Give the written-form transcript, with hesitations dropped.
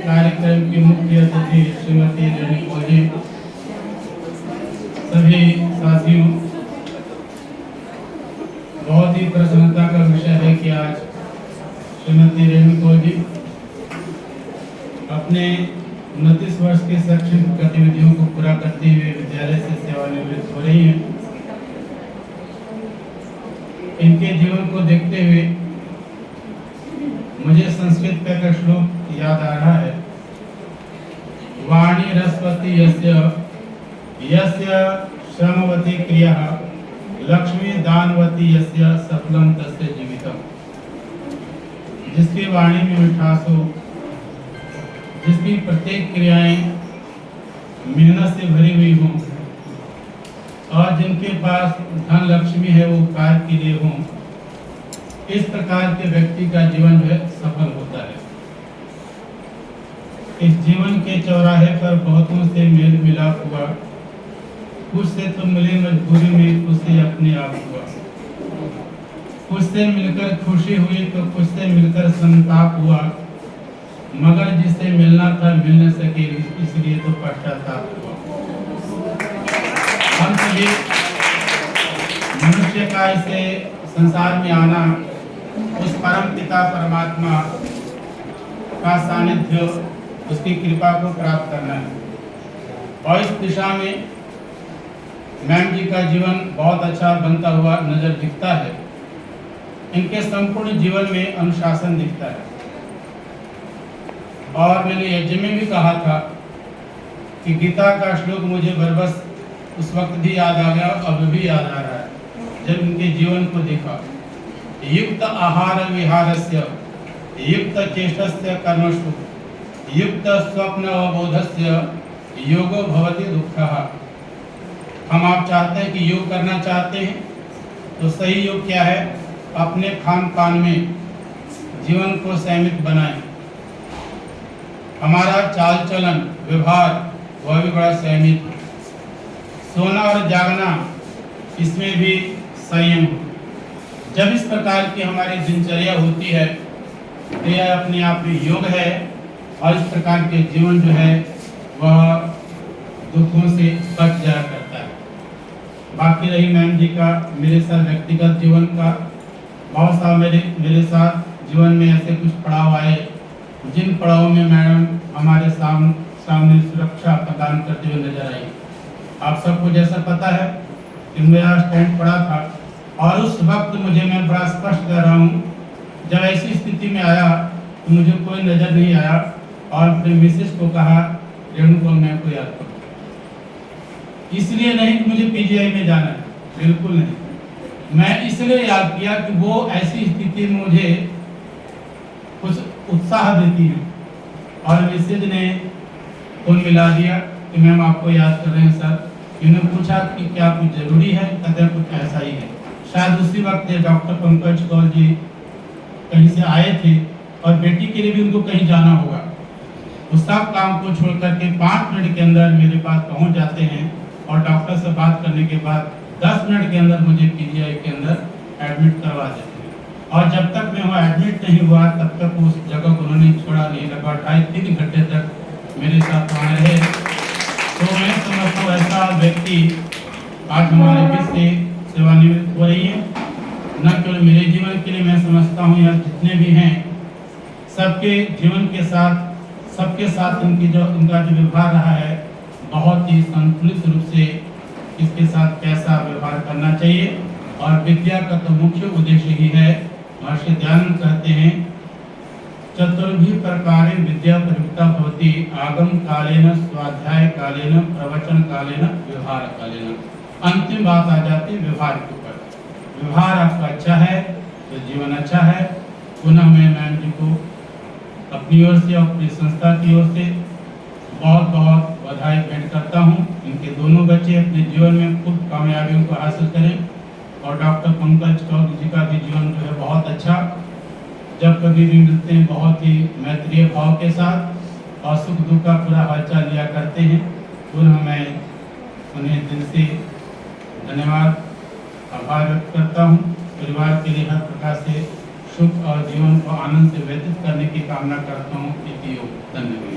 कार्यक्रम की मुख्य अतिथि श्रीमती रेणुका जी, सभी साथियों, बहुत ही प्रसन्नता का विषय है कि आज श्रीमती रेणुका जी अपने 29 वर्ष की शैक्षणिक गतिविधियों को पूरा करते हुए विद्यालय से सेवानिवृत्त हो रही हैं। इनके जीवन को देखते हुए मुझे संस्कृत का एक श्लोक याद आ रहा है। वाणी रसवती यस्य श्रमवती क्रिया लक्ष्मी दानवती यस्य सफलम तस्य जीवितम। जिसकी वाणी में मिठास हो, जिसकी प्रत्येक क्रियाएं मेहनत से भरी हुई हों और जिनके पास धन लक्ष्मी है वो कार्य के लिए हों, इस प्रकार के व्यक्ति का जीवन जो है सफल होता है। इस जीवन के चौराहे पर बहुतों से मेल मिलाप हुआ, कुछ से तो मिले मजबूरी में, कुछ से अपने आप हुआ। कुछ से मिलकर खुशी हुई तो कुछ से मिलकर संताप हुआ, मगर जिससे मिलना था मिल न सके, इसलिए तो पश्चाताप हुआ। हम सभी मनुष्य का इसे संसार में आना उस परम पिता परमात्मा का सानिध्य, उसकी कृपा को प्राप्त करना है। और इस दिशा में मैम जी का जीवन बहुत अच्छा बनता हुआ नजर दिखता है। इनके संपूर्ण जीवन में अनुशासन दिखता है। और मैंने यज्ञ में भी कहा था कि गीता का श्लोक मुझे बरबस उस वक्त भी याद आ गया, अब भी याद आ रहा है जब इनके जीवन को देखा। युक्त आहार विहारस्य युक्त चेष्टस्य कर्मसु युक्त स्वप्न अवबोधस्य योगो भवति दुःखः। हम आप चाहते हैं कि योग करना चाहते हैं तो सही योग क्या है? अपने खान पान में जीवन को संयमित बनाएं। हमारा चाल चलन व्यवहार वह भी बड़ा संयमित हो। सोना और जागना इसमें भी संयम हो। जब इस प्रकार की हमारी दिनचर्या होती है तो यह अपने आप में योग है। और इस प्रकार के जीवन जो है वह दुखों से बच जाया करता है। बाकी रही मैम जी का मेरे साथ व्यक्तिगत जीवन का, बहुत साल मेरे साथ जीवन में ऐसे कुछ पड़ाव आए जिन पड़ावों में मैडम हमारे सामने सुरक्षा प्रदान करते हुए नजर आई। आप सबको जैसा पता है कि मेरा स्टैंड पड़ा था और उस वक्त मैं बड़ा स्पष्ट कर रहा हूँ, जब ऐसी स्थिति में आया तो मुझे कोई नजर नहीं आया और अपने मिसेस को कहा रेणुका मैम को याद करो। इसलिए नहीं कि मुझे पीजीआई में जाना है, बिल्कुल नहीं। मैं इसलिए याद किया कि वो ऐसी स्थिति में मुझे कुछ उत्साह देती है। और मिसेज ने फोन मिला दिया कि मैम आपको याद कर रहे हैं सर। इन्होंने पूछा कि क्या कुछ जरूरी है? कहते हैं कुछ ऐसा ही है। शायद उसी वक्त डॉक्टर पंकज कौर जी कहीं से आए थे और बेटी के लिए भी उनको कहीं जाना होगा। उस सब काम को छोड़ करके 5 मिनट के अंदर मेरे पास पहुंच जाते हैं और डॉक्टर से बात करने के बाद 10 मिनट के अंदर मुझे पीजीआई के अंदर एडमिट करवा देते हैं। और जब तक मैं वहाँ एडमिट नहीं हुआ तब तक उस जगह को उन्होंने छोड़ा नहीं, लगा 2.5-3 घंटे तक मेरे साथ वहाँ रहे। तो मैं समझता हूँ ऐसा व्यक्ति आज हमारे बीच से सेवानिवृत्त हो रही है। न केवल मेरे जीवन के लिए, मैं समझता हूँ यहाँ जितने भी हैं सबके जीवन के साथ, सबके साथ इनका जो व्यवहार रहा है बहुत ही संतुलित रूप से इसके साथ कैसा व्यवहार करना चाहिए। और विद्या का तो मुख्य उद्देश्य ही है। महर्षि दयानंद कहते हैं चतुर्भि प्रकारे विद्या प्रयुक्ता भवति आगम कालेन स्वाध्याय कालेन प्रवचन कालेन व्यवहार कालेन। अंतिम बात आ जाती है व्यवहार के ऊपर। व्यवहार आपका अच्छा है तो जीवन अच्छा है। पुनः मैं मैम जी को अपनी ओर से और अपनी संस्था की ओर से बहुत बहुत बधाई भेंट करता हूँ। इनके दोनों बच्चे अपने जीवन में खूब कामयाबियों को हासिल करें। और डॉक्टर पंकज कौर जी का भी जीवन जो है बहुत अच्छा, जब कभी भी मिलते हैं बहुत ही मैत्रीय भाव के साथ और सुख दुख का पूरा हालचाल लिया करते हैं। पुनः मैं उन्हें दिल से धन्यवाद आभार व्यक्त करता हूँ। परिवार के लिए हर प्रकार से सुख और जीवन को आनंद से व्यतीत करने की कामना करता हूँ। धन्यवाद।